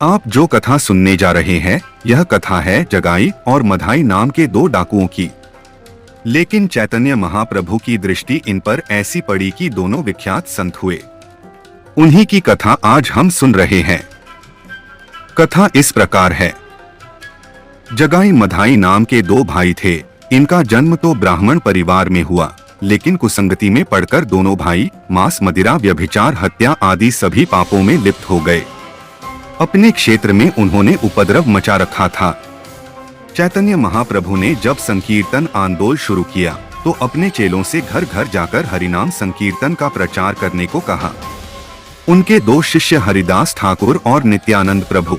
आप जो कथा सुनने जा रहे हैं, यह कथा है जगाई और मधाई नाम के दो डाकुओं की। लेकिन चैतन्य महाप्रभु की दृष्टि इन पर ऐसी पड़ी कि दोनों विख्यात संत हुए। उन्हीं की कथा आज हम सुन रहे हैं। कथा इस प्रकार है। जगाई मधाई नाम के दो भाई थे। इनका जन्म तो ब्राह्मण परिवार में हुआ, लेकिन कुसंगति में पड़कर दोनों भाई मांस, मदिरा, व्यभिचार, हत्या आदि सभी पापों में लिप्त हो गए। अपने क्षेत्र में उन्होंने उपद्रव मचा रखा था। चैतन्य महाप्रभु ने जब संकीर्तन आंदोलन शुरू किया तो अपने चेलों से घर घर जाकर हरिनाम संकीर्तन का प्रचार करने को कहा। उनके दो शिष्य हरिदास ठाकुर और नित्यानंद प्रभु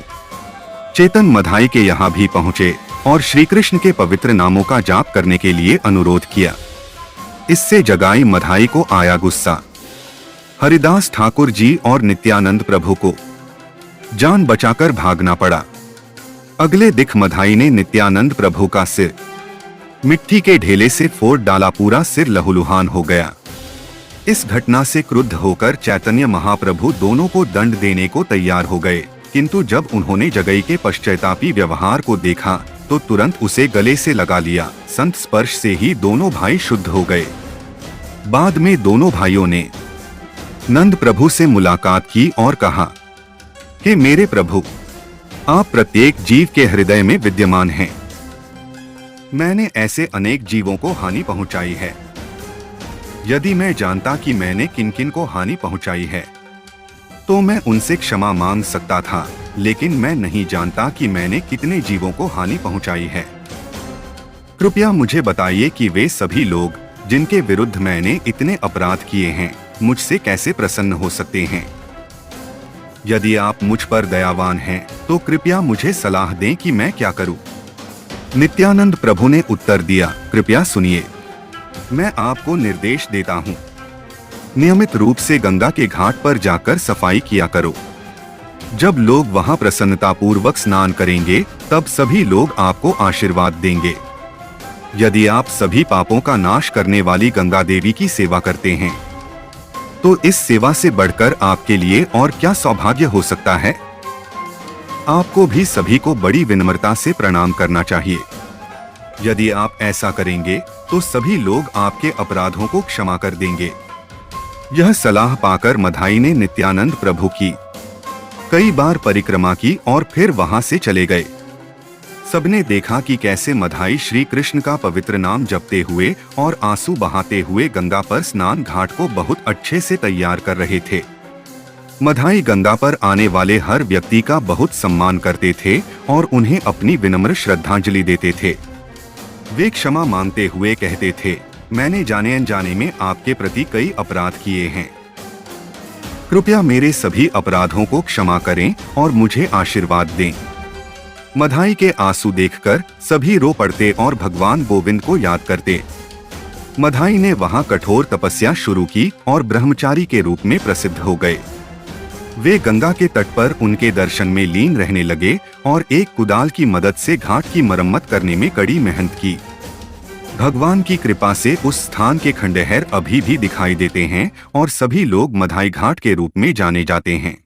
चेतन मधाई के यहाँ भी पहुँचे और श्री कृष्ण के पवित्र नामों का जाप करने के लिए अनुरोध किया। इससे जगाई मधाई को आया गुस्सा। हरिदास ठाकुर जी और नित्यानंद प्रभु को जान बचाकर भागना पड़ा। अगले दिख मधाई ने नित्यानंद प्रभु का सिर मिट्टी के ढेले से फोड़ डाला। पूरा सिर लहूलुहान हो गया। इस घटना से क्रुद्ध होकर चैतन्य महाप्रभु दोनों को दंड देने को तैयार हो गए, किंतु जब उन्होंने जगाई के पश्चातापी व्यवहार को देखा तो तुरंत उसे गले से लगा लिया। संत स्पर्श से ही दोनों भाई शुद्ध हो गए। बाद में दोनों भाइयों ने नंद प्रभु से मुलाकात की और कहा, हे मेरे प्रभु, आप प्रत्येक जीव के हृदय में विद्यमान हैं। मैंने ऐसे अनेक जीवों को हानि पहुंचाई है। यदि मैं जानता कि मैंने किन किन को हानि पहुंचाई है तो मैं उनसे क्षमा मांग सकता था, लेकिन मैं नहीं जानता कि मैंने कितने जीवों को हानि पहुंचाई है। कृपया मुझे बताइए कि वे सभी लोग जिनके विरुद्ध मैंने इतने अपराध किए हैं मुझसे कैसे प्रसन्न हो सकते हैं। यदि आप मुझ पर दयावान हैं तो कृपया मुझे सलाह दें कि मैं क्या करूं। नित्यानंद प्रभु ने उत्तर दिया, कृपया सुनिए, मैं आपको निर्देश देता हूं। नियमित रूप से गंगा के घाट पर जाकर सफाई किया करो। जब लोग वहां प्रसन्नतापूर्वक स्नान करेंगे तब सभी लोग आपको आशीर्वाद देंगे। यदि आप सभी पापों का नाश करने वाली गंगा देवी की सेवा करते हैं तो इस सेवा से बढ़कर आपके लिए और क्या सौभाग्य हो सकता है। आपको भी सभी को बड़ी विनम्रता से प्रणाम करना चाहिए। यदि आप ऐसा करेंगे तो सभी लोग आपके अपराधों को क्षमा कर देंगे। यह सलाह पाकर मधाई ने नित्यानंद प्रभु की कई बार परिक्रमा की और फिर वहां से चले गए। सबने देखा कि कैसे मधाई श्री कृष्ण का पवित्र नाम जपते हुए और आंसू बहाते हुए गंगा पर स्नान घाट को बहुत अच्छे से तैयार कर रहे थे। मधाई गंगा पर आने वाले हर व्यक्ति का बहुत सम्मान करते थे और उन्हें अपनी विनम्र श्रद्धांजलि देते थे। वे क्षमा मांगते हुए कहते थे, मैंने जाने अनजाने में आपके प्रति कई अपराध किए हैं। कृपया मेरे सभी अपराधों को क्षमा करें और मुझे आशीर्वाद दें। मधाई के आंसू देखकर सभी रो पड़ते और भगवान गोविंद को याद करते। मधाई ने वहां कठोर तपस्या शुरू की और ब्रह्मचारी के रूप में प्रसिद्ध हो गए। वे गंगा के तट पर उनके दर्शन में लीन रहने लगे और एक कुदाल की मदद से घाट की मरम्मत करने में कड़ी मेहनत की। भगवान की कृपा से उस स्थान के खंडहर अभी भी दिखाई देते हैं और सभी लोग मधाई घाट के रूप में जाने जाते हैं।